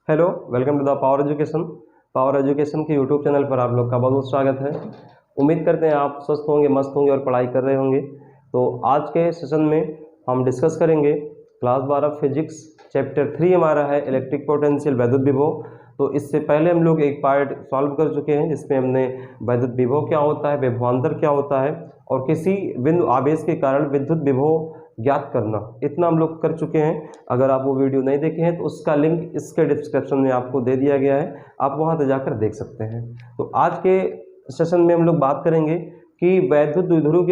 Hello, welcome to the power education. Power education के YouTube channel पर आप लोग का बहुत बहुत स्वागत है। उम्मीद करते हैं आप स्वस्थ होंगे, मस्त होंगे और पढ़ाई कर रहे होंगे। तो आज के सेशन में हम डिस्कस करेंगे क्लास 12 फिजिक्स चैप्टर 3 हमारा है इलेक्ट्रिक पोटेंशियल वैद्युत विभव। तो इससे पहले हम लोग एक पार्ट सॉल्व कर चुके हैं जिसमें हमने वैद्युत विभव क्या होता है, विभवांतर क्या होता है और किसी बिंदु आवेश के कारण विद्युत विभव ज्ञात करना, इतना हम लोग कर चुके हैं। अगर आप वो वीडियो नहीं देखे हैं तो उसका लिंक इसके डिस्क्रिप्शन में आपको दे दिया गया है, आप वहां से जाकर देख सकते हैं। तो आज के सेशन में हम लोग बात करेंगे कि वैद्युत द्विध्रुव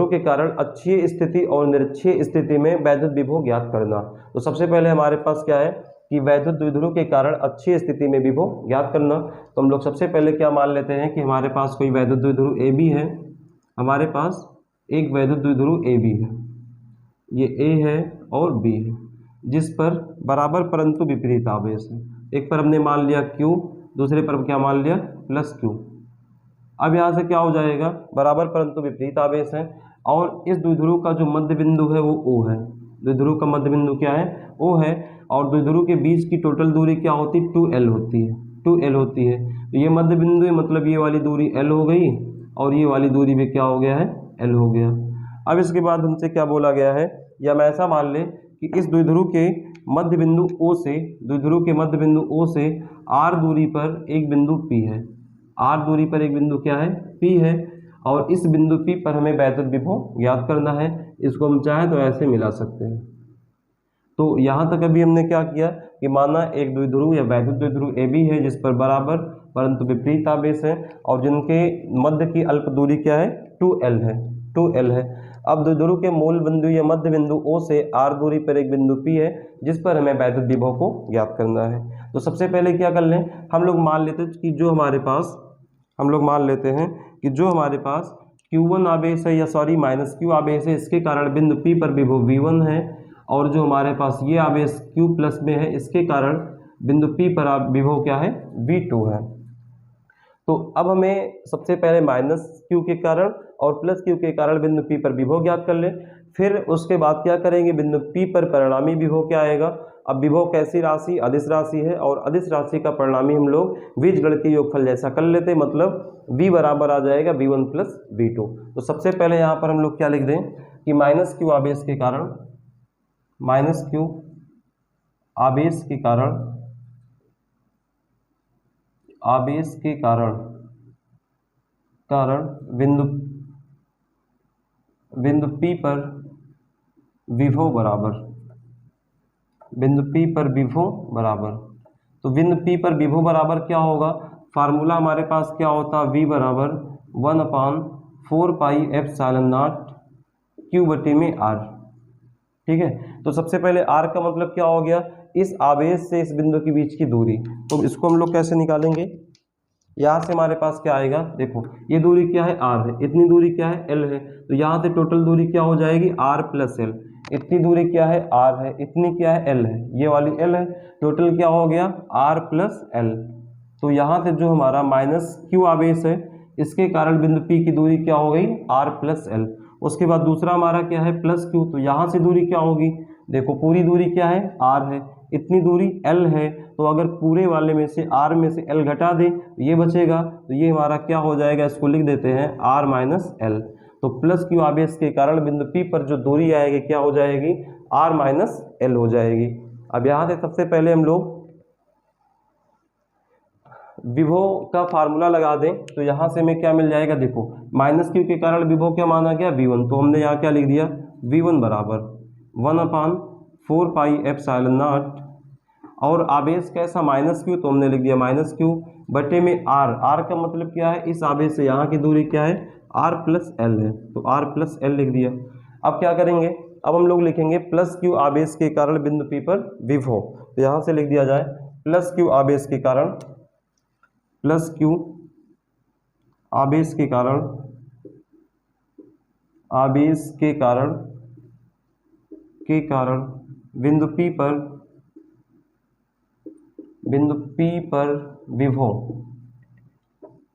के कारण अक्षीय स्थिति और निरक्षीय स्थिति में वैद्युत विभव ज्ञात करना। तो सबसे पहले हमारे पास क्या है कि वैद्युत द्विध्रुव के कारण अक्षीय स्थिति में विभव ज्ञात करना। तो हम लोग सबसे पहले क्या मान लेते हैं कि हमारे पास कोई वैद्युत द्विध्रुव ए बी है। हमारे पास एक वैद्युत द्विध्रुव ए बी है, ये ए है और बी है, जिस पर बराबर परंतु विपरीत आवेश है। एक पर हमने मान लिया Q, दूसरे पर क्या मान लिया प्लस Q। अब यहाँ से क्या हो जाएगा, बराबर परंतु विपरीत आवेश है और इस द्विध्रुव का जो मध्य बिंदु है वो O है। द्विध्रुव का मध्य बिंदु क्या है, O है। और द्विध्रुव के बीच की टोटल दूरी क्या होती है, 2L होती है, 2L होती है। तो ये मध्य बिंदु है, मतलब ये वाली दूरी L हो गई और ये वाली दूरी भी क्या हो गया है, L हो गया। अब इसके बाद हमसे क्या बोला गया है, या हम ऐसा मान लें कि इस द्विध्रुव के मध्य बिंदु O से, द्विध्रुव के मध्य बिंदु O से R दूरी पर एक बिंदु P है। R दूरी पर एक बिंदु क्या है, P है। और इस बिंदु P पर हमें वैद्युत विभव ज्ञात करना है। इसको हम चाहें तो ऐसे मिला सकते हैं। तो यहाँ तक अभी हमने क्या किया कि माना एक द्विध्रुव या वैद्युत द्विध्रुव ए बी है जिस पर बराबर परंतु विपरीत आवेश है और जिनके मध्य की अल्प दूरी क्या है, 2L है, 2L है। अब द्विध्रुव के मूल बिंदु या मध्य बिंदु O से R दूरी पर एक बिंदु P है जिस पर हमें वैद्युत विभव को ज्ञात करना है। तो सबसे पहले क्या कर लें, हम लोग मान लेते हैं कि जो हमारे पास Q1 आवेश है, या सॉरी -Q आवेश है, इसके कारण बिंदु P पर विभव V1 है। और जो हमारे पास ये आवेश Q प्लस में है, इसके कारण बिंदु P पर विभव क्या है, V2 है। तो अब हमें सबसे पहले -Q के कारण और +Q के कारण बिंदु P पर विभव ज्ञात कर ले। फिर उसके बाद क्या करेंगे, बिंदु P पर परिणामी विभव क्या आएगा। अब विभव कैसी राशि, अदिश राशि है और अदिश राशि का परिणामी हम लोग बीजगणितीय योगफल जैसा कर लेते हैं, मतलब V बराबर आ जाएगा V1 + V2। तो सबसे पहले यहाँ पर हम लोग क्या लिख दें कि -Q आवेश के कारण, -Q आवेश के कारण बिंदु P पर विभव बराबर, तो बिंदु P पर विभव बराबर क्या होगा, फार्मूला हमारे पास क्या होता है, V बराबर 1/4πε0 Q/R। ठीक है। तो सबसे पहले R का मतलब क्या हो गया, इस आवेश से इस बिंदु के बीच की दूरी। तो इसको हम लोग कैसे निकालेंगे, यहाँ से हमारे पास क्या आएगा, देखो ये दूरी क्या है, R है, इतनी दूरी क्या है, L है। तो यहाँ से टोटल दूरी क्या हो जाएगी, R + L। इतनी दूरी क्या है, R है, इतनी क्या है, L है, ये वाली L है। टोटल क्या हो गया, R + L। तो यहाँ से जो हमारा -Q आवेश है, इसके कारण बिंदु P की दूरी क्या हो गई, R + L। उसके बाद दूसरा हमारा क्या है, +Q। तो यहाँ से दूरी क्या होगी, देखो पूरी दूरी क्या है, R है, इतनी दूरी L है। तो अगर पूरे वाले में से R में से L घटा दें तो ये बचेगा। तो ये हमारा क्या हो जाएगा, इसको लिख देते हैं R - L। तो +Q आवेश के कारण बिंदु P पर जो दूरी आएगी क्या हो जाएगी, R - L हो जाएगी। अब यहाँ से सबसे पहले हम लोग विभव का फार्मूला लगा दें। तो यहाँ से हमें क्या मिल जाएगा, देखो -Q के कारण विभव क्या माना गया, V1। तो हमने यहाँ क्या लिख दिया, V1 बराबर 1/4πε0 और आवेश कैसा -Q, तो हमने लिख दिया -Q बटे में R का मतलब क्या है, इस आवेश से यहाँ की दूरी क्या है, R + L है। तो R + L लिख दिया। अब क्या करेंगे, अब हम लोग लिखेंगे +Q आवेश के कारण बिंदु P पर विभव। तो यहाँ से लिख दिया जाए +Q आवेश के कारण, +Q आवेश के कारण बिंदु P पर विभव।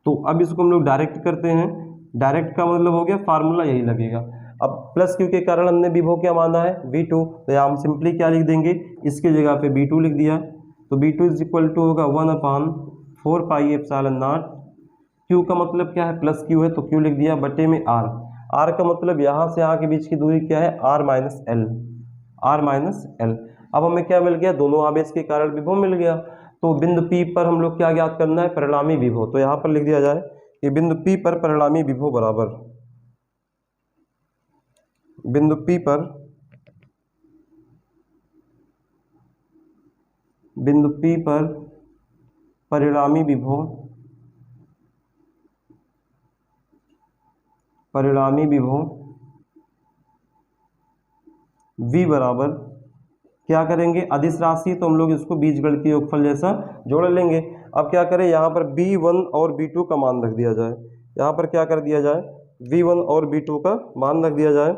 तो अब इसको हम लोग डायरेक्ट करते हैं। डायरेक्ट का मतलब हो गया फार्मूला यही लगेगा। अब प्लस क्यू के कारण हमने विभव क्या माना है V2, तो यहाँ हम सिंपली क्या लिख देंगे, इसकी जगह पे V2 लिख दिया। तो V2 इज इक्वल टू होगा 1/4 पाई एप्सिलॉन नॉट, Q का मतलब क्या है प्लस Q है तो Q लिख दिया, बटे में R। R का मतलब यहाँ से यहाँ के बीच की दूरी क्या है R minus L, R minus L. अब हमें क्या मिल गया, दोनों आवेश के कारण विभव मिल गया। तो बिंदु P पर हम लोग क्या ज्ञात करना है, परिणामी विभव। तो यहाँ पर लिख दिया जाए कि बिंदु P पर परिणामी विभव बराबर, बिंदु P पर परिणामी विभव, V बराबर क्या करेंगे, अदिश राशि तो हम लोग इसको बीजगणितीय योगफल जैसा जोड़ लेंगे। अब क्या करें, यहाँ पर B1 और B2 का मान रख दिया जाए। यहाँ पर क्या कर दिया जाए, V1 और B2 का मान रख दिया जाए।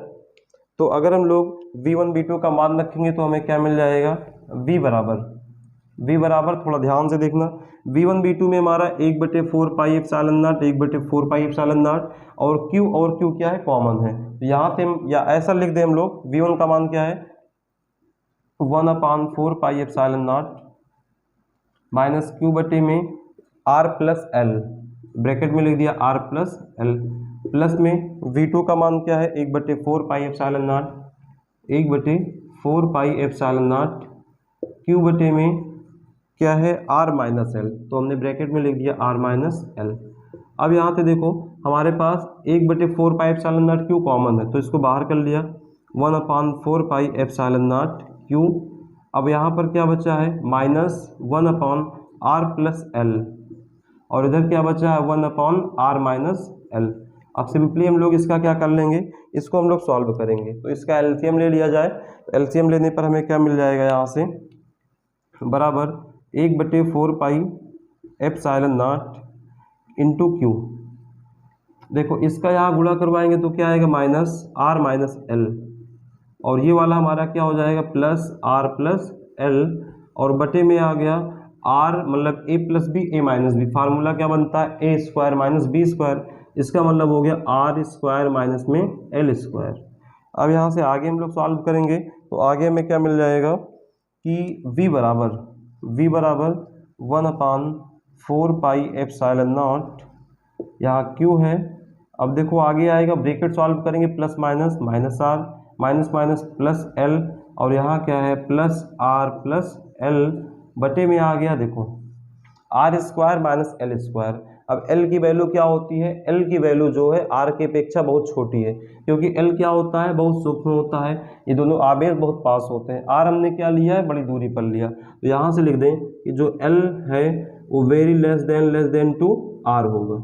तो अगर हम लोग V1 B2 का मान रखेंगे तो हमें क्या मिल जाएगा, V बराबर थोड़ा ध्यान से देखना, V1 B2 में हमारा 1/4 pi epsilon not, 1/4 pi epsilon not, और Q क्या है कॉमन है। तो यहाँ से हम या ऐसा लिख दें हम लोग, V1 का मान क्या है 1/4 pi epsilon not minus Q बटे में R प्लस एल, ब्रैकेट में लिख दिया R प्लस एल, प्लस में V2 का मान क्या है 1/4 pi epsilon not, 1/4 pi epsilon not, Q बटे में क्या है R माइनस एल, तो हमने ब्रैकेट में लिख दिया R माइनस एल। अब यहाँ से देखो हमारे पास 1/4 pi epsilon not Q common है तो इसको बाहर कर लिया, 1/4 पाई एप्सिलॉन नॉट Q। अब यहाँ पर क्या बचा है माइनस 1/R प्लस एल, और इधर क्या बचा है 1/R माइनस एल। अब सिंपली हम लोग इसका क्या कर लेंगे, इसको हम लोग सॉल्व करेंगे। तो इसका एलसीएम ले लिया जाए, तो एलसीएम लेने पर हमें क्या मिल जाएगा, यहाँ से बराबर 1/4 pi epsilon not into Q। देखो इसका यहाँ गुणा करवाएंगे तो क्या आएगा माइनस R माइनस एल, और ये वाला हमारा क्या हो जाएगा प्लस R प्लस एल, और बटे में आ गया R मतलब A plus B A minus B, formula क्या बनता है A square minus B square, इसका मतलब हो गया R स्क्वायर माइनस में एल स्क्वायर। अब यहाँ से आगे हम लोग सॉल्व करेंगे तो आगे में क्या मिल जाएगा कि V बराबर 1/4 पाई एप्सिलॉन नॉट, यहाँ Q है। अब देखो आगे आएगा, ब्रैकेट सॉल्व करेंगे, plus minus minus R minus minus plus L, और यहाँ क्या है प्लस R प्लस एल, बटे में आ गया देखो R square minus L square. अब L की वैल्यू क्या होती है, L की वैल्यू जो है R के अपेक्षा बहुत छोटी है, क्योंकि L क्या होता है बहुत सूक्ष्म होता है, ये दोनों आवेश बहुत पास होते हैं। R हमने क्या लिया है बड़ी दूरी पर लिया, तो यहाँ से लिख दें कि जो L है वो very less than to R होगा।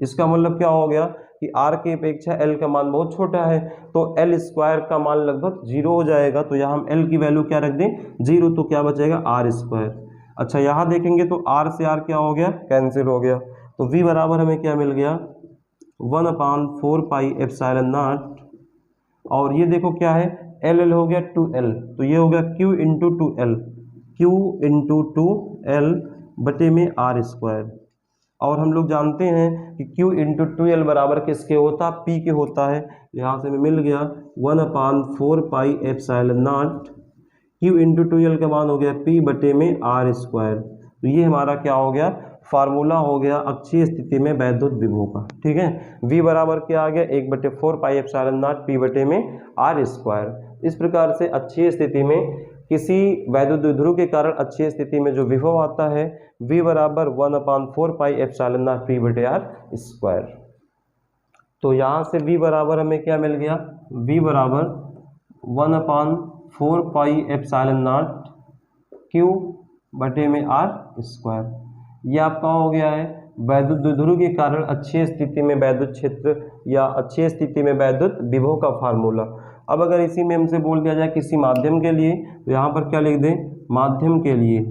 इसका मतलब क्या हो गया कि R की अपेक्षा L का मान बहुत छोटा है, तो L स्क्वायर का मान लगभग 0 हो जाएगा। तो यहाँ हम L की वैल्यू क्या रख दें 0, तो क्या बचेगा R स्क्वायर। अच्छा यहाँ देखेंगे तो R से R क्या हो गया कैंसिल हो गया, तो V बराबर हमें क्या मिल गया 1/4 पाई एप्सिलॉन नॉट, और ये देखो क्या है L हो गया 2L, तो ये हो गया Q इंटू 2L बटे में R स्क्वायर। और हम लोग जानते हैं कि Q इंटू 2L बराबर किसके होता है P के होता है, यहाँ से हमें मिल गया 1/4 pi epsilon not, Q into 2L का मान हो गया P बटे में R स्क्वायर। तो ये हमारा क्या हो गया फार्मूला हो गया अक्षीय स्थिति में वैद्युत विभव का, ठीक है। V बराबर क्या आ गया 1/4 पाई एप्सिलॉन नॉट P बटे में R स्क्वायर। इस प्रकार से अक्षीय स्थिति में किसी वैद्युत द्विध्रुव के कारण अक्षीय स्थिति में जो विभव आता है V बराबर 1/4 पाई एप्सिलॉन नॉट P बटे R स्क्वायर। तो यहाँ से V बराबर हमें क्या मिल गया, V बराबर 1/4 पाई एप्सिलॉन नॉट Q बटे में R स्क्वायर। यह आपका हो गया है वैद्युत द्विध्रुव के कारण अक्षीय स्थिति में वैद्युत क्षेत्र या अक्षीय स्थिति में वैद्युत विभव का फार्मूला। अब अगर इसी में हमसे बोल दिया जाए किसी माध्यम के लिए, तो यहाँ पर क्या लिख दें माध्यम के लिए,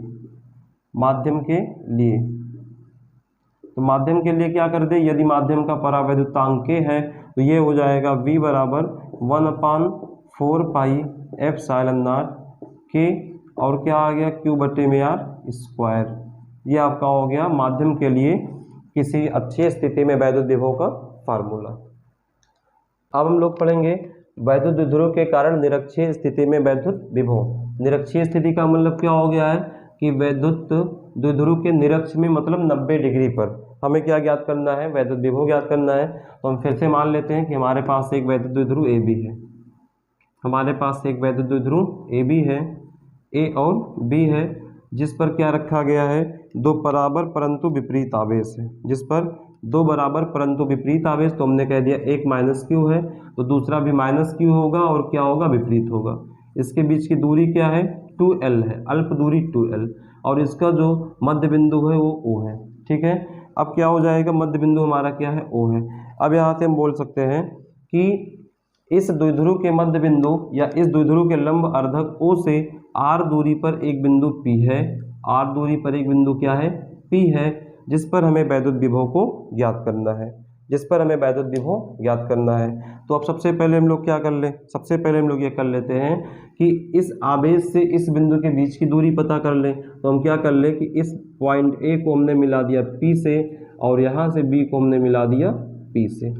तो माध्यम के लिए क्या कर दे, यदि माध्यम का परावैद्युतांक K है तो ये हो जाएगा V बराबर 1/4 पाई एप्सिलॉन नॉट K, और क्या आ गया Q बटे में R स्क्वायर। ये आपका हो गया माध्यम के लिए किसी अक्षीय स्थिति में वैद्युत विभव का फार्मूला। अब हम लोग पढ़ेंगे वैद्युत द्विध्रुव के कारण निरक्षीय स्थिति में वैद्युत विभव। निरक्षीय स्थिति का मतलब क्या हो गया है कि वैद्युत द्विध्रुव के निरक्ष में मतलब 90 डिग्री पर हमें क्या ज्ञात करना है, वैद्युत विभव ज्ञात करना है। तो हम फिर से मान लेते हैं कि हमारे पास एक वैद्युत द्विध्रुव ए बी है, हमारे पास एक वैद्युत द्विध्रुव ए बी है, ए और बी है, जिस पर क्या रखा गया है, दो बराबर परंतु विपरीत आवेश है, जिस पर दो बराबर परंतु विपरीत आवेश। तो हमने कह दिया एक माइनस क्यू है तो दूसरा भी माइनस क्यू होगा और क्या होगा, विपरीत होगा। इसके बीच की दूरी क्या है, 2L है, अल्प दूरी 2L, और इसका जो मध्य बिंदु है वो O है। ठीक है, अब क्या हो जाएगा, मध्य बिंदु हमारा क्या है, O है। अब यहाँ से हम बोल सकते हैं कि इस द्विध्रुव के मध्य बिंदु या इस द्विध्रुव के लंब अर्धक O से R दूरी पर एक बिंदु P है, R दूरी पर एक बिंदु क्या है, P है, जिस पर हमें वैद्युत विभव को ज्ञात करना है, जिस पर हमें वैद्युत विभव ज्ञात करना है। तो अब सबसे पहले हम लोग क्या कर लें, सबसे पहले हम लोग ये कर लेते हैं कि इस आवेश से इस बिंदु के बीच की दूरी पता कर लें। तो हम क्या कर लें कि इस पॉइंट A को हमने मिला दिया P से और यहाँ से B को हमने मिला दिया P से।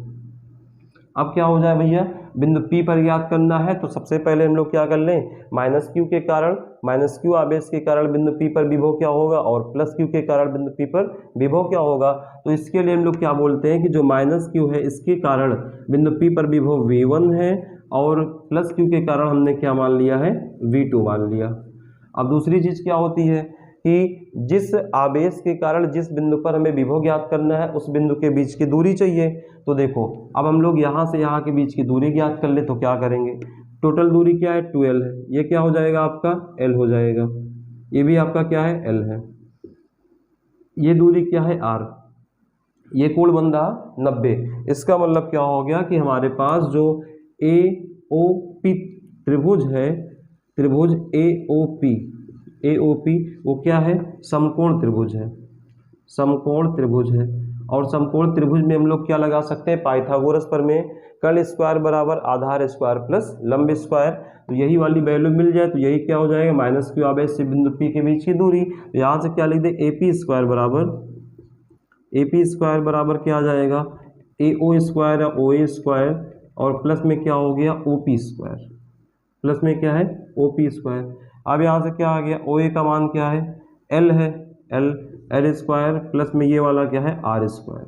अब क्या हो जाए भैया, बिंदु P पर याद करना है तो सबसे पहले हम लोग क्या कर लें, माइनस क्यू के कारण, माइनस क्यू आवेश के कारण बिंदु P पर विभव क्या होगा और प्लस क्यू के कारण बिंदु P पर विभव क्या होगा। तो इसके लिए हम लोग क्या बोलते हैं कि जो माइनस क्यू है इसके कारण बिंदु P पर विभव V1 है और प्लस क्यू के कारण हमने क्या मान लिया है, V2 मान लिया। अब दूसरी चीज़ क्या होती है कि जिस आवेश के कारण जिस बिंदु पर हमें विभव ज्ञात करना है उस बिंदु के बीच की दूरी चाहिए। तो देखो अब हम लोग यहाँ से यहाँ के बीच की दूरी ज्ञात कर ले तो क्या करेंगे, टोटल दूरी क्या है, 2L है, ये क्या हो जाएगा आपका L हो जाएगा, ये भी आपका क्या है L है, ये दूरी क्या है R, ये कोण बन रहा 90। इसका मतलब क्या हो गया कि हमारे पास जो AOP त्रिभुज है, त्रिभुज AOP वो क्या है, समकोण त्रिभुज है, समकोण त्रिभुज है। और समकोण त्रिभुज में हम लोग क्या लगा सकते हैं, पाइथागोरस प्रमेय, कर्ल स्क्वायर बराबर आधार स्क्वायर प्लस लंब स्क्वायर। तो यही वाली वैल्यू मिल जाए तो यही क्या हो जाएगा, माइनस क्यू आवेश से बिंदु P के बीच की दूरी। तो यहाँ से क्या लिख दे, AP स्क्वायर बराबर क्या आ जाएगा, AO स्क्वायर या OA स्क्वायर और प्लस में क्या हो गया, OP स्क्वायर, प्लस में क्या है OP स्क्वायर। अब यहाँ से क्या आ गया, OA का मान क्या है, L है, L स्क्वायर प्लस में ये वाला क्या है R स्क्वायर।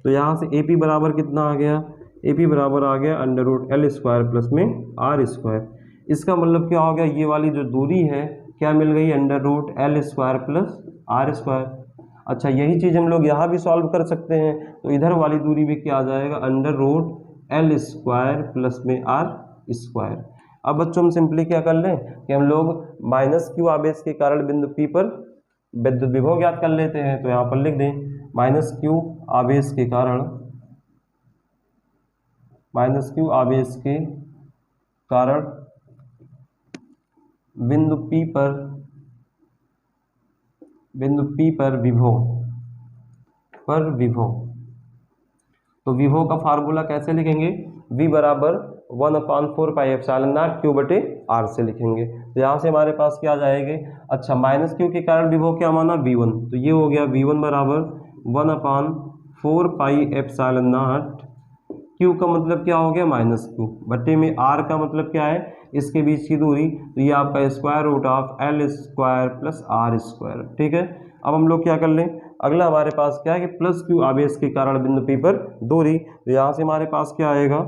तो यहाँ से AP बराबर कितना आ गया, AP बराबर आ गया √L स्क्वायर प्लस में R स्क्वायर। इसका मतलब क्या हो गया, ये वाली जो दूरी है क्या मिल गई, √L square plus R square. अच्छा यही चीज़ हम लोग यहाँ भी सॉल्व कर सकते हैं, तो इधर वाली दूरी भी क्या आ जाएगा, √L स्क्वायर प्लस में R स्क्वायर। अब बच्चों हम सिंपली क्या कर लें कि हम लोग माइनस क्यू आवेश के कारण बिंदु P पर विद्युत विभव ज्ञात कर लेते हैं। तो यहाँ पर लिख दें माइनस क्यू आवेश के कारण, माइनस क्यू आवेश के कारण बिंदु P पर विभव, तो विभव का फार्मूला कैसे लिखेंगे, V बराबर 1/4 पाई एप्सिलॉन नॉट Q बटे R से लिखेंगे। तो यहाँ से हमारे पास क्या आ जाएंगे, अच्छा माइनस क्यू के कारण विभव क्या माना, V1, तो ये हो गया V1 बराबर 1/4 पाई एप्सिलॉन नॉट, Q का मतलब क्या हो गया माइनस क्यू बटे में R का मतलब क्या है, इसके बीच की दूरी, तो ये आपका square root of L square plus R square. ठीक है, अब हम लोग क्या कर लें, अगला हमारे पास क्या है कि प्लस क्यू आवेश के कारण बिंदु P पर दूरी। तो यहाँ से हमारे पास क्या आएगा,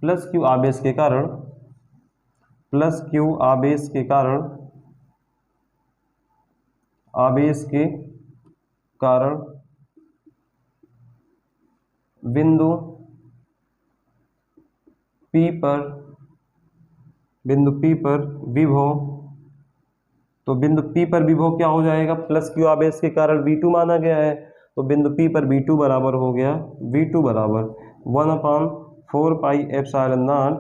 प्लस क्यू आवेश के कारण, प्लस क्यू आवेश के कारण, आवेश के कारण बिंदु P पर विभव। तो बिंदु P पर विभव क्या हो जाएगा, प्लस क्यू आवेश के कारण V2 माना गया है, तो बिंदु P पर V2 बराबर हो गया, V2 बराबर 1/4 पाई एप्सिलॉन नॉट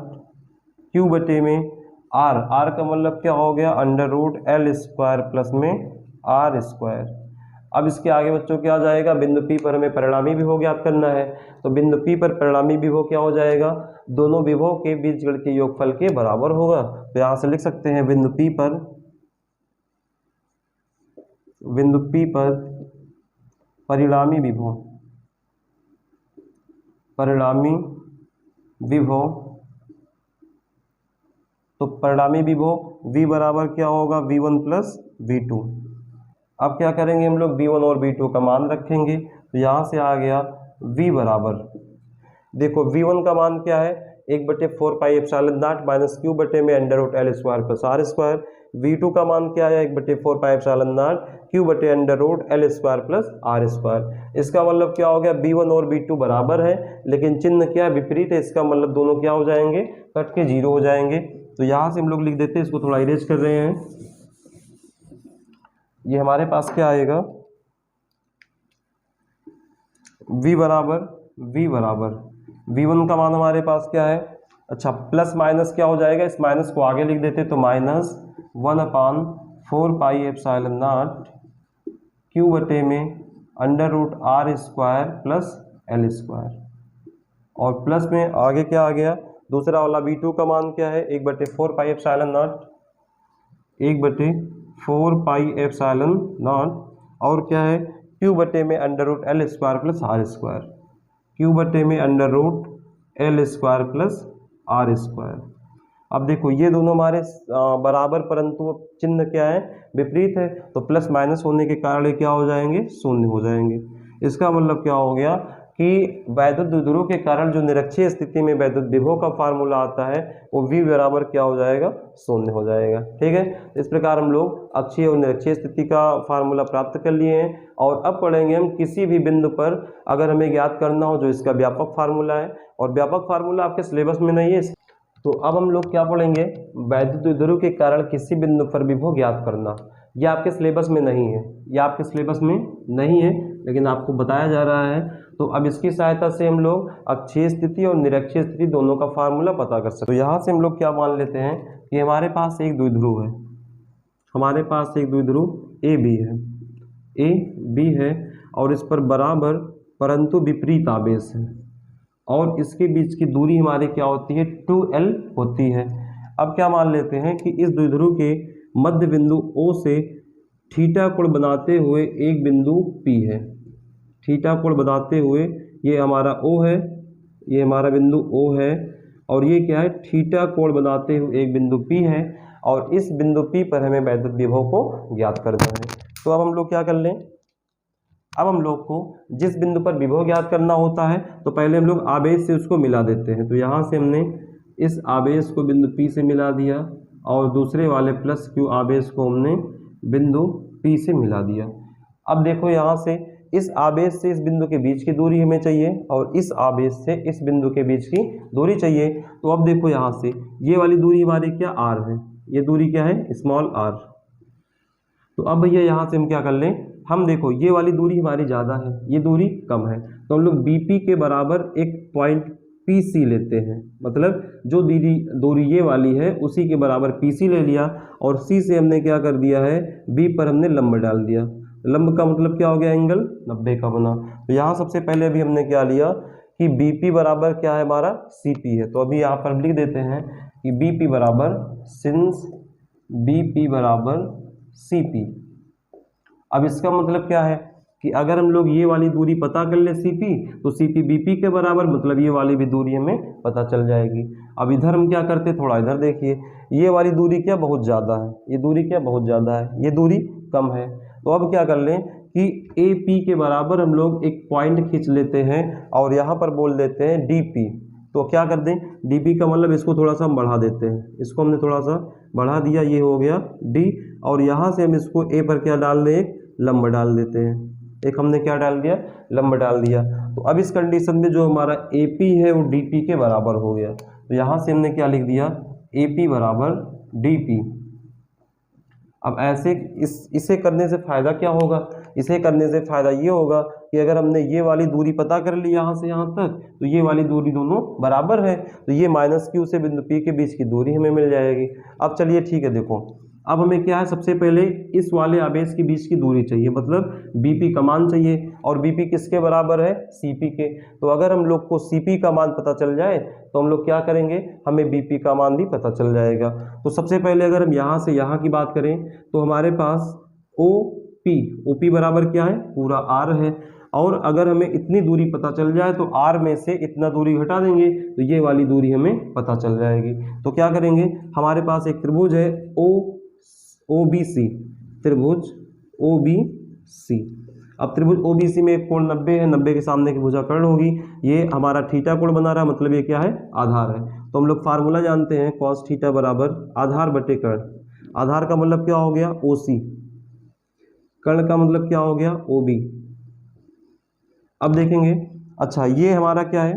Q बटे में R, R का मतलब क्या हो गया, √L स्क्वायर प्लस में R स्क्वायर। अब इसके आगे बच्चों क्या आ जाएगा, बिंदु P पर हमें परिणामी विभव ज्ञात करना है, तो बिंदु P पर परिणामी विभव क्या हो जाएगा, दोनों विभव के बीजगण के योगफल के बराबर होगा। तो यहाँ से लिख सकते हैं बिंदु P पर परिणामी विभव तो परिणामी विभव V बराबर क्या होगा, V1 प्लस V2। अब क्या करेंगे हम लोग, V1 और V2 का मान रखेंगे, तो यहाँ से आ गया V बराबर, देखो V1 का मान क्या है, 1/4πε0 माइनस क्यू बटे में under root L square plus R square. V2 का मान क्या है, 1/4πε0 क्यू बटे under root L square plus R square. इसका मतलब क्या हो गया, V1 और V2 बराबर है, लेकिन चिन्ह क्या है, विपरीत है। इसका मतलब दोनों क्या हो जाएंगे, कट के 0 हो जाएंगे। तो यहाँ से हम लोग लिख देते हैं, इसको थोड़ा इरेज कर रहे हैं। ये हमारे पास क्या आएगा, V बराबर V1 का मान हमारे पास क्या है, अच्छा प्लस माइनस क्या हो जाएगा, इस माइनस को आगे लिख देते, तो -1/4πε0 क्यू बटे में under root R square plus L square, और प्लस में आगे क्या आ गया, दूसरा वाला V2 का मान क्या है, 1/4πε0 और क्या है, क्यू बटे में under root L square plus R square, Q बटे में under root L square plus R square. अब देखो ये दोनों हमारे बराबर, परंतु चिन्ह क्या है, विपरीत है, तो प्लस माइनस होने के कारण ये क्या हो जाएंगे, शून्य हो जाएंगे। इसका मतलब क्या हो गया कि वैद्युत द्विध्रुव के कारण जो निरक्षीय स्थिति में वैद्युत विभव का फार्मूला आता है वो V बराबर क्या हो जाएगा, शून्य हो जाएगा। ठीक है, इस प्रकार हम लोग अक्षीय और निरक्षीय स्थिति का फार्मूला प्राप्त कर लिए हैं। और अब पढ़ेंगे हम किसी भी बिंदु पर अगर हमें ज्ञात करना हो, जो इसका व्यापक फार्मूला है, और व्यापक फार्मूला आपके सिलेबस में नहीं है। तो अब हम लोग क्या पढ़ेंगे, वैद्युत द्विध्रुव के कारण किसी बिंदु पर विभव ज्ञात करना। ये आपके सिलेबस में नहीं है, ये आपके सिलेबस में नहीं है, लेकिन आपको बताया जा रहा है। तो अब इसकी सहायता से हम लोग अक्षीय स्थिति और निरक्षीय स्थिति दोनों का फार्मूला पता कर सकते हैं। तो यहाँ से हम लोग क्या मान लेते हैं कि हमारे पास एक द्विध्रुव है, हमारे पास एक द्विध्रुव ए बी है और इस पर बराबर परंतु विपरीत आवेश है, और इसके बीच की दूरी हमारी क्या होती है, 2L होती है। अब क्या मान लेते हैं कि इस द्विध्रुव के मध्य बिंदु O से थीटा कोण बनाते हुए एक बिंदु P है, थीटा कोण बनाते हुए ये हमारा O है, ये हमारा बिंदु O है, और ये क्या है, थीटा कोण बनाते हुए एक बिंदु P है, और इस बिंदु P पर हमें वैद्युत विभव को ज्ञात करना है। तो अब हम लोग क्या कर लें, अब हम लोग को जिस बिंदु पर विभव ज्ञात करना होता है तो पहले हम लोग आवेश से उसको मिला देते हैं। तो यहाँ से हमने इस आवेश को बिंदु P से मिला दिया, और दूसरे वाले प्लस Q आवेश को हमने बिंदु P से मिला दिया। अब देखो यहाँ से इस आवेश से इस बिंदु के बीच की दूरी हमें चाहिए, और इस आवेश से इस बिंदु के बीच की दूरी चाहिए। तो अब देखो यहाँ से ये वाली दूरी हमारी क्या, R है, ये दूरी क्या है, स्मॉल r। तो अब भैया यहाँ से हम क्या कर लें, हम देखो ये वाली दूरी हमारी ज़्यादा है, ये दूरी कम है, तो हम लोग BP के बराबर एक पॉइंट PC लेते हैं। मतलब जो दूरी ये वाली है उसी के बराबर PC ले लिया, और C से हमने क्या कर दिया है, B पर हमने लंब डाल दिया। लंब का मतलब क्या हो गया, एंगल 90 का बना। तो यहाँ सबसे पहले अभी हमने क्या लिया कि BP बराबर क्या है हमारा, CP है। तो अभी यहाँ पर लिख देते हैं कि BP बराबर, सिंस BP बराबर CP। अब इसका मतलब क्या है कि अगर हम लोग ये वाली दूरी पता कर ले CP, तो CP BP के बराबर, मतलब ये वाली भी दूरी हमें पता चल जाएगी। अब इधर हम क्या करते, थोड़ा इधर देखिए, ये वाली दूरी क्या बहुत ज़्यादा है, ये दूरी क्या बहुत ज़्यादा है, ये दूरी कम है। तो अब क्या कर लें कि AP के बराबर हम लोग एक पॉइंट खींच लेते हैं, और यहाँ पर बोल देते हैं DP। तो क्या कर दें, DP का मतलब इसको थोड़ा सा हम बढ़ा देते हैं, इसको हमने थोड़ा सा बढ़ा दिया, ये हो गया D, और यहाँ से हम इसको A पर क्या डाल दें, एक लंब डाल देते हैं, एक हमने क्या डाल दिया, लंब डाल दिया। तो अब इस कंडीशन में जो हमारा AP है वो DP के बराबर हो गया। तो यहाँ से हमने क्या लिख दिया, AP बराबर DP। अब ऐसे इसे करने से फ़ायदा क्या होगा, इसे करने से फ़ायदा ये होगा कि अगर हमने ये वाली दूरी पता कर ली यहाँ से यहाँ तक, तो ये वाली दूरी दोनों बराबर है, तो ये -Q से बिंदु P के बीच की दूरी हमें मिल जाएगी। अब चलिए ठीक है, देखो अब हमें क्या है, सबसे पहले इस वाले आवेश के बीच की दूरी चाहिए, मतलब BP का मान चाहिए, और BP किसके बराबर है, CP के। तो अगर हम लोग को CP का मान पता चल जाए तो हम लोग क्या करेंगे, हमें BP का मान भी पता चल जाएगा। तो सबसे पहले अगर हम यहाँ से यहाँ की बात करें तो हमारे पास OP बराबर क्या है, पूरा R है। और अगर हमें इतनी दूरी पता चल जाए तो r में से इतना दूरी घटा देंगे तो ये वाली दूरी हमें पता चल जाएगी। तो क्या करेंगे, हमारे पास एक त्रिभुज है OBC, त्रिभुज OBC। अब त्रिभुज OBC में एक कोण 90 है, 90 के सामने की भुजा कर्ण होगी, ये हमारा थीटा कोण बना रहा है, मतलब ये क्या है, आधार है। तो हम लोग फार्मूला जानते हैं cos थीटा बराबर आधार बटे कर्ण। आधार का मतलब क्या हो गया OC, कर्ण का मतलब क्या हो गया OB। अब देखेंगे, अच्छा ये हमारा क्या है,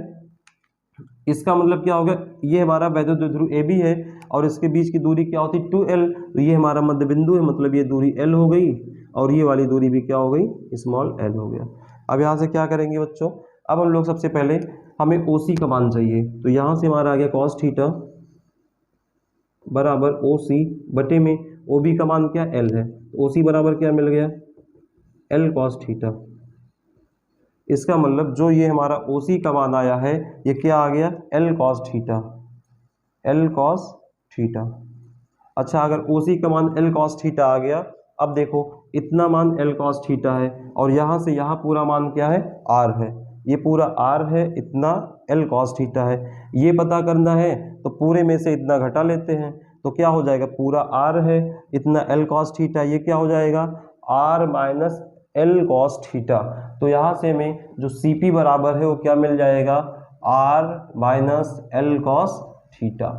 इसका मतलब क्या होगा, ये हमारा वैद्युत द्विध्रुव AB है और इसके बीच की दूरी क्या होती है 2L, तो ये हमारा मध्य बिंदु है, मतलब ये दूरी L हो गई और ये वाली दूरी भी क्या हो गई, स्मॉल l हो गया। अब यहाँ से क्या करेंगे बच्चों, अब हम लोग सबसे पहले हमें OC का मान चाहिए, तो यहाँ से हमारा आ गया cos थीटा बराबर OC बटे में OB का मान क्या L है, तो OC बराबर क्या मिल गया L cos थीटा। इसका मतलब जो ये हमारा OC का मान आया है ये क्या आ गया L cos theta, L cos theta. अच्छा अगर OC का मान L cos थीटा आ गया, अब देखो इतना मान L cos थीटा है और यहाँ से यहाँ पूरा मान क्या है R है, ये पूरा R है, इतना L cos थीटा है, ये पता करना है तो पूरे में से इतना घटा लेते हैं, तो क्या हो जाएगा, पूरा R है, इतना L cos थीटा, ये क्या हो जाएगा R minus L cos theta. तो यहाँ से हमें जो CP बराबर है वो क्या मिल जाएगा R minus L cos theta.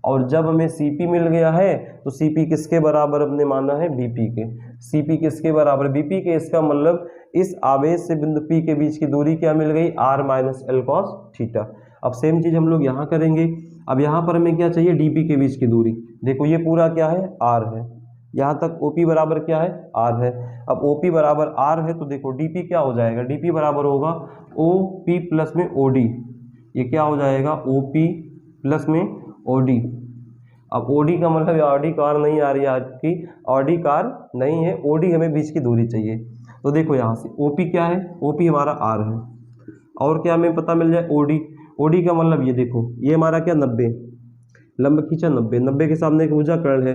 और जब हमें CP मिल गया है तो CP किसके बराबर हमने माना है BP के, CP किसके बराबर BP के, इसका मतलब इस आवेश से बिंदु P के बीच की दूरी क्या मिल गई R minus L cos theta. अब सेम चीज हम लोग यहाँ करेंगे, अब यहाँ पर हमें क्या चाहिए DP के बीच की दूरी, देखो ये पूरा क्या है R है, यहाँ तक OP बराबर क्या है R है। अब OP बराबर R है तो देखो DP क्या हो जाएगा, DP बराबर होगा OP प्लस में OD, ये क्या हो जाएगा OP प्लस में OD। अब OD का मतलब OD कार नहीं आ रही है आपकी, OD कार नहीं है, OD हमें बीच की दूरी चाहिए। तो देखो यहाँ से OP क्या है, OP हमारा R है और क्या हमें पता मिल जाए OD, OD का मतलब ये देखो ये हमारा क्या 90, लंब खींचा 90, 90 के सामने एक भुजा कर्ण है।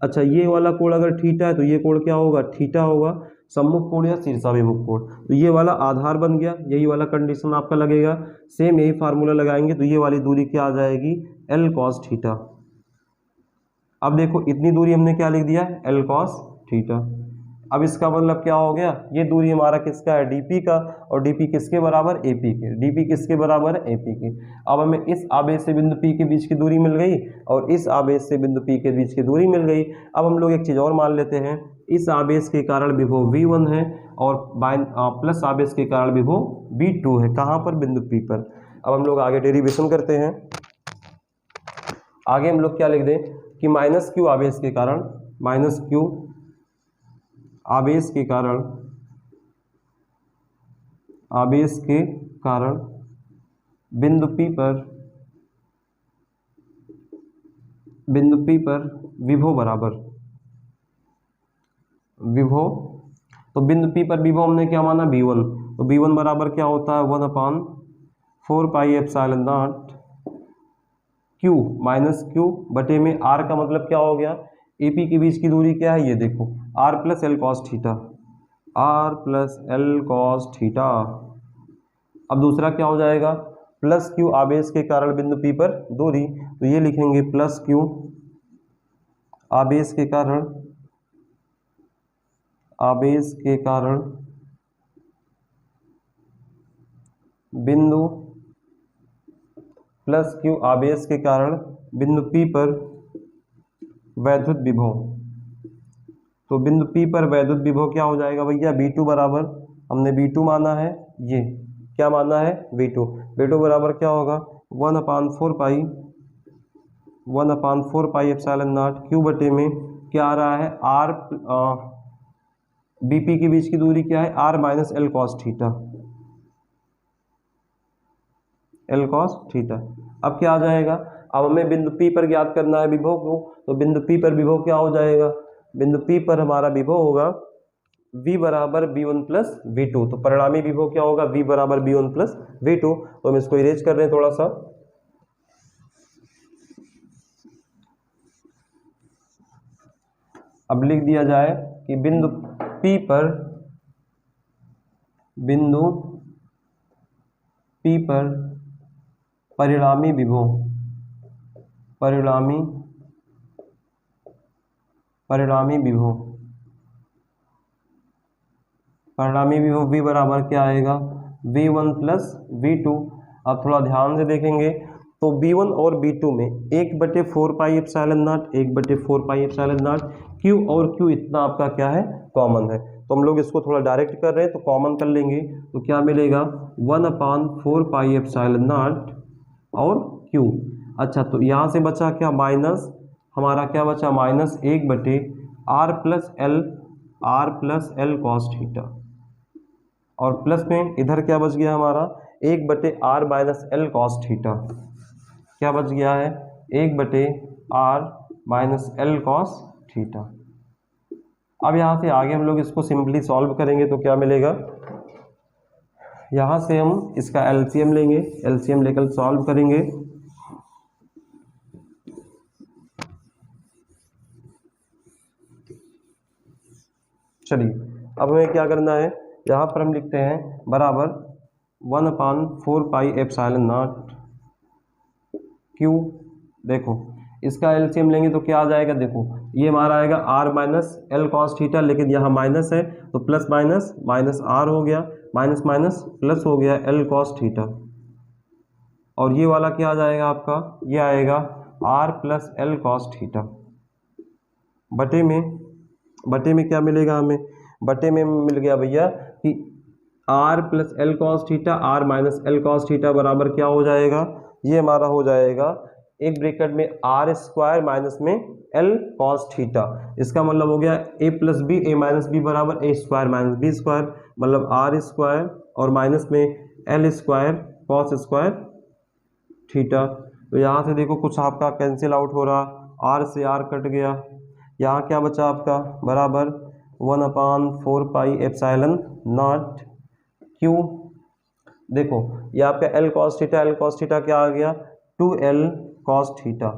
अच्छा ये वाला कोण अगर थीटा है तो ये कोण क्या होगा थीटा होगा, सम्मुख कोण या शीर्षाभिमुख कोण, तो ये वाला आधार बन गया, यही वाला कंडीशन आपका लगेगा। सेम यही फार्मूला लगाएंगे तो ये वाली दूरी क्या आ जाएगी L cos थीटा। अब देखो इतनी दूरी हमने क्या लिख दिया L cos थीटा। अब इसका मतलब क्या हो गया, ये दूरी हमारा किसका है DP का, और DP किसके बराबर AP के, DP किसके बराबर है AP के। अब हमें इस आवेश से बिंदु P के बीच की दूरी मिल गई और इस आवेश से बिंदु P के बीच की दूरी मिल गई। अब हम लोग एक चीज़ और मान लेते हैं, इस आवेश के कारण विभव V1 है और प्लस आवेश के कारण विभव V2 है, कहाँ पर, बिंदु P पर। अब हम लोग आगे डेरिवेशन करते हैं, आगे हम लोग क्या लिख दें कि माइनस Q आवेश के कारण, माइनस Q आवेश के कारण, आवेश के कारण बिंदु P पर, बिंदु P पर विभव बराबर, विभव, तो बिंदु P पर विभव हमने क्या माना V1, तो V1 बराबर क्या होता है 1/4 pi epsilon not Q minus Q बटे में R का मतलब क्या हो गया, AP के बीच की दूरी क्या है, ये देखो R plus L cos theta, R plus L cos theta. अब दूसरा क्या हो जाएगा, प्लस Q आवेश के कारण बिंदु P पर दूरी, तो ये लिखेंगे प्लस Q आवेश के कारण, आवेश के कारण बिंदु, प्लस Q आवेश के कारण बिंदु P पर वैद्युत विभव। तो बिंदु P पर वैद्युत विभव क्या हो जाएगा भैया V2 बराबर, हमने V2 माना है, ये क्या माना है V2, V2 बराबर क्या होगा 1/4 पाई एप्सिलॉन नॉट Q बटे में क्या आ रहा है R, BP के बीच की दूरी क्या है R minus L cos theta, L cos theta. अब क्या आ जाएगा, अब हमें बिंदु P पर ज्ञात करना है विभव को, तो बिंदु P पर विभव क्या हो जाएगा, बिंदु P पर हमारा विभव होगा V बराबर V1 प्लस V2, तो परिणामी विभव क्या होगा V बराबर V1 प्लस V2। तो हम इसको इरेज कर रहे हैं थोड़ा सा, अब लिख दिया जाए कि बिंदु P पर बिंदु P पर परिणामी विभव परिणामी विभव V बराबर क्या आएगा, V1 प्लस V2। अब थोड़ा ध्यान से देखेंगे तो V1 और V2 में 1/4 pi epsilon not 1/4 pi epsilon not, Q और Q इतना आपका क्या है, कॉमन है। तो हम लोग इसको थोड़ा डायरेक्ट कर रहे हैं तो कॉमन कर लेंगे तो क्या मिलेगा 1/4 पाई एप्सिलॉन नॉट और Q। अच्छा तो यहाँ से बचा क्या, माइनस, हमारा क्या बचा minus 1/r plus L cos theta, और प्लस में इधर क्या बच गया हमारा 1/r minus L cos theta, क्या बच गया है 1/r minus L cos theta. अब यहाँ से आगे हम लोग इसको सिंपली सॉल्व करेंगे तो क्या मिलेगा, यहाँ से हम इसका एलसीएम लेंगे, एलसीएम लेकर सॉल्व करेंगे। चलिए अब हमें क्या करना है, यहाँ पर हम लिखते हैं बराबर 1/4 पाई एप्सिलॉन नॉट Q। देखो इसका एलसीएम लेंगे तो क्या आ जाएगा, देखो ये हमारा आएगा r minus L cos theta, लेकिन यहाँ माइनस है तो प्लस माइनस माइनस r हो गया, माइनस माइनस प्लस हो गया एल कॉस थीटा, और ये वाला क्या आ जाएगा आपका, ये आएगा r plus L cos theta. बटे में क्या मिलेगा हमें, बटे में मिल गया भैया कि r plus L cos theta, r minus L cos theta बराबर क्या हो जाएगा, ये हमारा हो जाएगा एक ब्रैकेट में आर स्क्वायर माइनस में एल कॉस थीटा। इसका मतलब हो गया ए प्लस बी, ए माइनस बी बराबर ए स्क्वायर माइनस बी स्क्वायर, मतलब आर स्क्वायर और माइनस में L square cos square theta. तो यहाँ से देखो कुछ आपका कैंसिल आउट हो रहा, आर से आर कट गया, यहाँ क्या बचा आपका बराबर 1/4 पाई एप्सिलॉन नॉट Q। देखो ये आपका एल कॉस थीटा क्या आ गया 2L cos theta,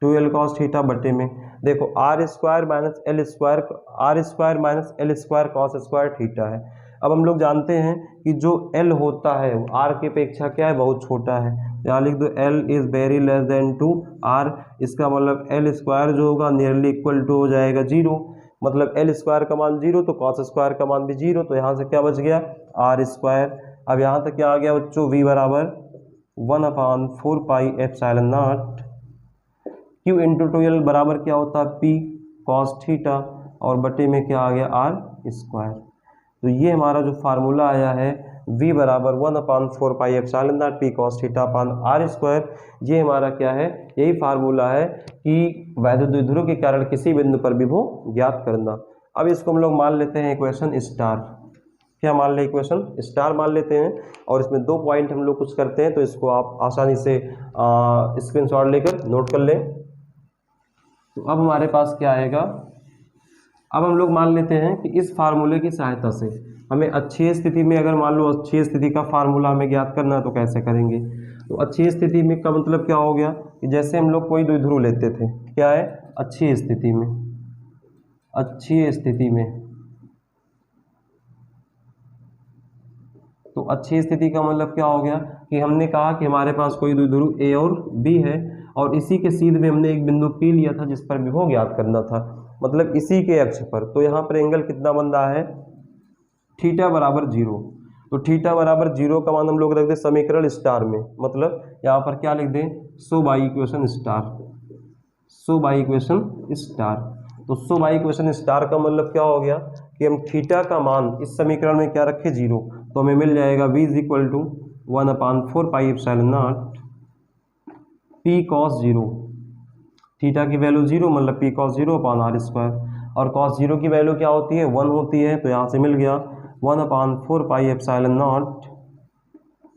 2L cos theta बटे में देखो R square minus L square, R square minus L square cos square theta है। अब हम लोग जानते हैं कि जो L होता है वो R की अपेक्षा क्या है, बहुत छोटा है। यहाँ लिख दो L is very less than to R, इसका मतलब एल स्क्वायर जो होगा नियरली इक्वल टू हो जाएगा 0, मतलब एल स्क्वायर का मान 0 तो कॉस स्क्वायर का मान भी 0, तो यहाँ से क्या बच गया आर स्क्वायर। अब यहाँ तक क्या आ गया बच्चों, v बराबर 1/4 pi epsilon not Q into 2L बराबर क्या होता है P कॉस थीटा, और बटे में क्या आ गया R स्क्वायर। तो ये हमारा जो फार्मूला आया है v बराबर 1/4 pi epsilon naught P cos theta upon R square, ये हमारा क्या है, यही फार्मूला है कि वैद्युत द्विध्रुव के कारण किसी बिंदु पर विभव ज्ञात करना। अब इसको हम लोग मान लेते हैं इक्वेशन स्टार, क्या मान लें इक्वेशन स्टार मान लेते हैं, और इसमें 2 पॉइंट हम लोग कुछ करते हैं तो इसको आप आसानी से स्क्रीनशॉट लेकर नोट कर लें। तो अब हमारे पास क्या आएगा, अब हम लोग मान लेते हैं कि इस फार्मूले की सहायता से हमें अच्छी स्थिति में, अगर मान लो अच्छी स्थिति का फार्मूला हमें ज्ञात करना है तो कैसे करेंगे। तो अच्छी स्थिति में का मतलब क्या हो गया कि जैसे हम लोग कोई द्विध्रुव लेते थे, क्या है अच्छी स्थिति में, अच्छी स्थिति में, तो अच्छी स्थिति का मतलब क्या हो गया कि हमने कहा कि हमारे पास कोई द्विध्रुव ए और बी है, और इसी के सीध में हमने एक बिंदु पी लिया था जिस पर विभव ज्ञात करना था, मतलब इसी के अक्ष पर। तो यहाँ पर एंगल कितना बन रहा है, थीटा बराबर 0। तो थीटा बराबर 0 का मान हम लोग रख दें समीकरण स्टार में, मतलब यहाँ पर क्या लिख दें, so by equation star, so by equation star. तो सो बाई इक्वेशन स्टार का मतलब क्या हो गया कि हम थीटा का मान इस समीकरण में क्या रखें 0, तो हमें मिल जाएगा v is equal to 1/4 pi epsilon naught P cos 0, theta की वैल्यू 0 मतलब P cos 0 upon R square, और कॉस 0 की वैल्यू क्या होती है 1 होती है, तो यहाँ से मिल गया 1/4 पाई एप्सिलॉन नॉट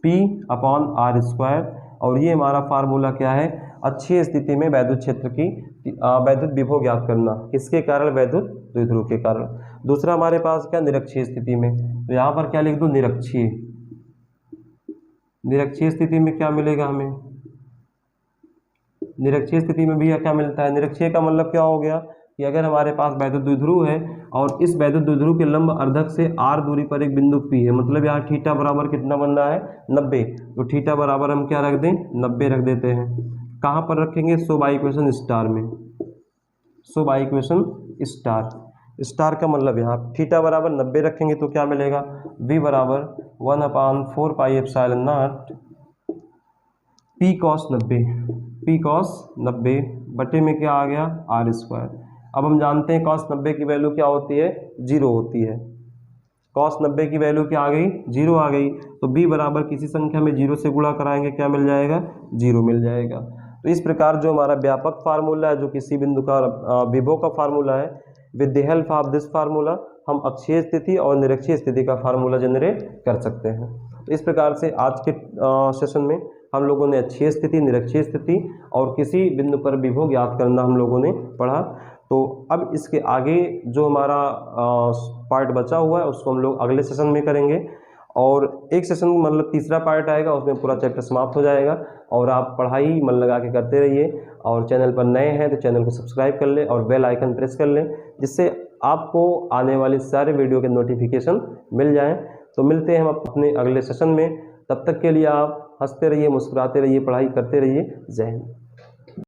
P अपान R स्क्वायर। और ये हमारा फार्मूला क्या है, अच्छी स्थिति में वैद्युत क्षेत्र की वैद्युत विभव ज्ञात करना, किसके कारण, वैद्युत द्विध्रुव के कारण। दूसरा हमारे पास क्या, निरक्षीय स्थिति में, तो यहाँ पर क्या लिख दूँ निरक्षीय, निरक्षीय स्थिति में क्या मिलेगा हमें, निरक्षीय स्थिति में भी क्या मिलता है, निरक्षीय का मतलब क्या हो गया कि अगर हमारे पास वैद्युत द्विध्रुव है और इस वैद्युत द्विध्रुव के लंब अर्धक से r दूरी पर एक बिंदु P है, मतलब यहाँ थीटा बराबर कितना बन रहा है 90, तो थीटा बराबर हम क्या रख दें 90 रख देते हैं। कहाँ पर रखेंगे, सो बाई इक्वेशन स्टार में, सो बाई इक्वेशन स्टार, स्टार का मतलब यहाँ थीटा बराबर 90 रखेंगे तो क्या मिलेगा, v बराबर 1/4 pi epsilon naught p cos 90, p cos 90 बटे में क्या आ गया r स्क्वायर। अब हम जानते हैं cos 90 की वैल्यू क्या होती है, 0 होती है। cos 90 की वैल्यू क्या आ गई, 0 आ गई, तो b बराबर किसी संख्या में 0 से गुणा कराएंगे क्या मिल जाएगा, 0 मिल जाएगा। तो इस प्रकार जो हमारा व्यापक फार्मूला है, जो किसी बिंदु का विभव का फार्मूला है, with the help of this formula हम अक्षीय स्थिति और निरक्षीय स्थिति का फार्मूला जनरेट कर सकते हैं। तो इस प्रकार से आज के सेशन में हम लोगों ने अक्षीय स्थिति, निरक्षीय स्थिति और किसी बिंदु पर विभव ज्ञात करना हम लोगों ने पढ़ा। तो अब इसके आगे जो हमारा पार्ट बचा हुआ है उसको हम लोग अगले सेशन में करेंगे, और एक सेशन मतलब तीसरा पार्ट आएगा, उसमें पूरा चैप्टर समाप्त हो जाएगा। और आप पढ़ाई मन लगा के करते रहिए, और चैनल पर नए हैं तो चैनल को सब्सक्राइब कर लें और बेल आइकन प्रेस कर लें, जिससे आपको आने वाले सारे वीडियो के नोटिफिकेशन मिल जाएं। तो मिलते हैं हम अपने अगले सेशन में, तब तक के लिए आप हंसते रहिए, मुस्कुराते रहिए, पढ़ाई करते रहिए। जय हिंद।